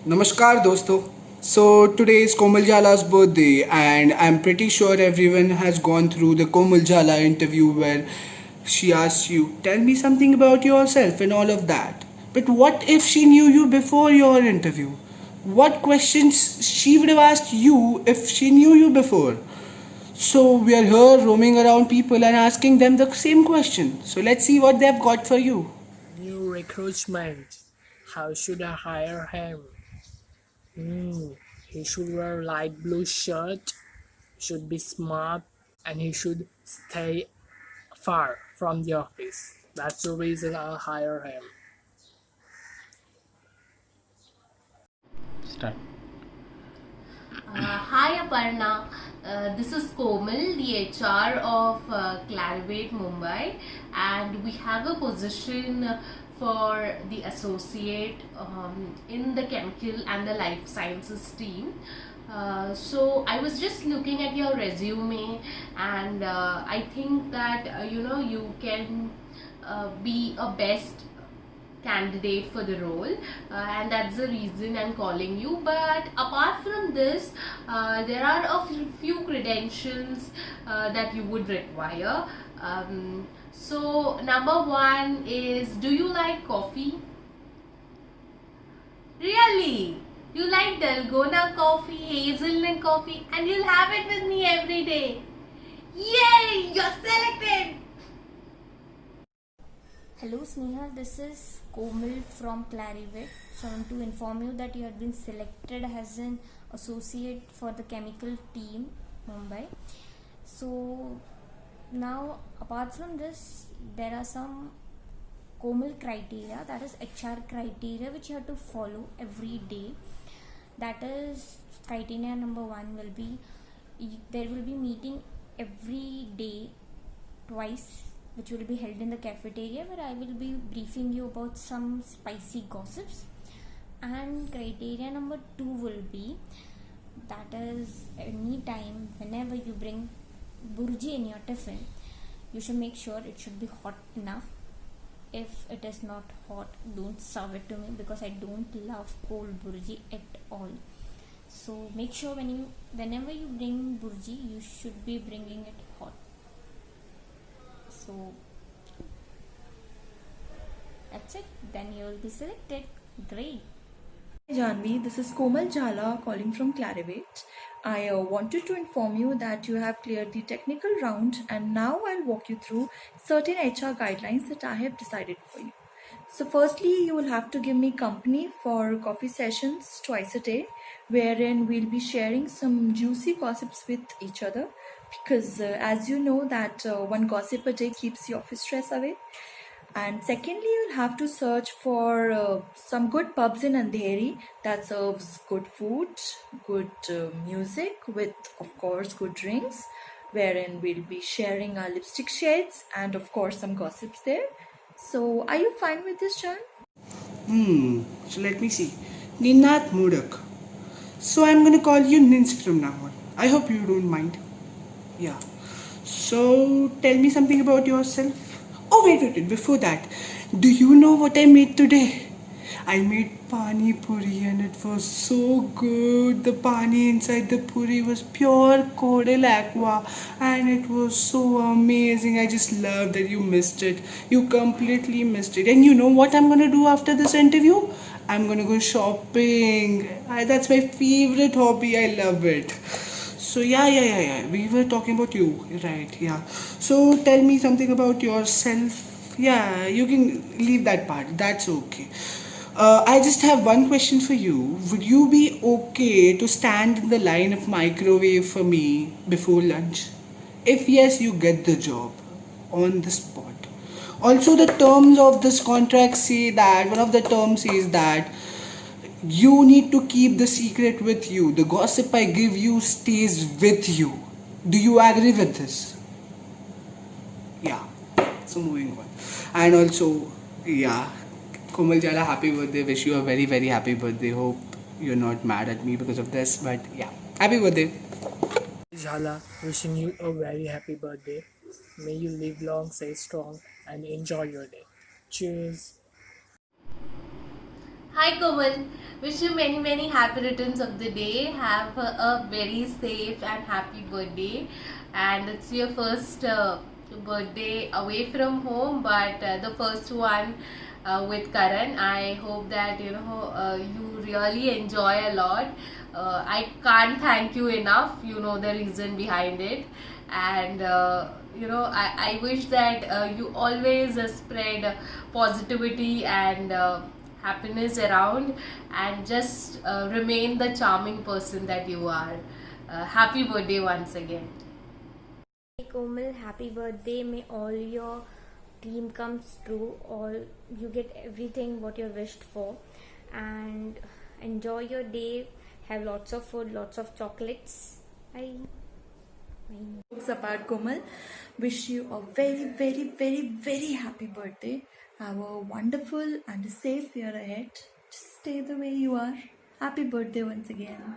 Namaskar dosto. So today is Komal Jala's birthday and I'm pretty sure everyone has gone through the Komal Jala interview where she asks you, tell me something about yourself and all of that. But what if she knew you before your interview? What questions she would have asked you if she knew you before? So we are here roaming around people and asking them the same question. So let's see what they've got for you. New recruitment. How should I hire him? He should wear light blue shirt, should be smart, and he should stay far from the office. That's the reason I'll hire him. Start. Hi Aparna, this is Komal, the HR of Clarivate Mumbai, and we have a position for the associate in the chemical and the life sciences team. So I was just looking at your resume, and I think that you can be a best candidate for the role, and that's the reason I'm calling you. But apart from this, there are a few credentials that you would require. So number one is, do you like coffee? Really? You like Dalgona coffee, hazelnut coffee, and you'll have it with me every day. Yay! You're selected! Hello Sneha, this is Komal from Clarivate. So I want to inform you that you have been selected as an associate for the chemical team Mumbai. So now apart from this, there are some Komal criteria, that is HR criteria, which you have to follow every day. That is, criteria number one will be, there will be meeting every day twice, which will be held in the cafeteria, where I will be briefing you about some spicy gossips. And criteria number two will be, that is, anytime whenever you bring burji in your tiffin, you should make sure it should be hot enough. If it is not hot, don't serve it to me, because I don't love cold burji at all. So make sure whenever you bring burji, you should be bringing it hot. So that's it, then you will be selected. Great. Hi Janvi, this is Komal Jhala calling from Clarivate. I wanted to inform you that you have cleared the technical round, and now I'll walk you through certain HR guidelines that I have decided for you. So firstly, you will have to give me company for coffee sessions twice a day, wherein we'll be sharing some juicy gossips with each other, because as you know that one gossip a day keeps the office stress away. And secondly, you'll have to search for some good pubs in Andheri that serves good food, good music, with of course good drinks, wherein we'll be sharing our lipstick shades and of course some gossips there. So are you fine with this, John? So let me see. Ninat Mudak. So I'm gonna call you Nins from now on. I hope you don't mind. Yeah. So tell me something about yourself. Oh wait. Before that, do you know what I made today? I made pani puri and it was so good. The pani inside the puri was pure Kodal aqua and it was so amazing. I just love that you missed it. You completely missed it. And you know what I'm gonna do after this interview? I'm gonna go shopping. That's my favorite hobby. I love it. So yeah. We were talking about you, right? Yeah. So tell me something about yourself. Yeah, you can leave that part. That's okay. I just have one question for you. Would you be okay to stand in the line of microwave for me before lunch? If yes, you get the job on the spot. Also, the terms of this contract say that one of the terms says that you need to keep the secret with you. The gossip I give you stays with you. Do you agree with this? Yeah. So moving on. And also, yeah, Komal Jala, happy birthday. Wish you a very, very happy birthday. Hope you're not mad at me because of this. But yeah, happy birthday. Jhala, wishing you a very happy birthday. May you live long, stay strong, and enjoy your day. Cheers. Hi Komal, wish you many happy returns of the day. Have a very safe and happy birthday. And it's your first birthday away from home, but the first one with Karan. I hope that you really enjoy a lot. I can't thank you enough. You know the reason behind it, and I wish that you always spread positivity and happiness around, and just remain the charming person that you are. Happy birthday once again. Hey Komal, happy birthday. May all your dream comes true. All you get everything what you wished for, and enjoy your day. Have lots of food, lots of chocolates. Bye. Bye. Jokes apart, Komal, wish you a very happy birthday. Have a wonderful and a safe year ahead. Just stay the way you are. Happy birthday once again.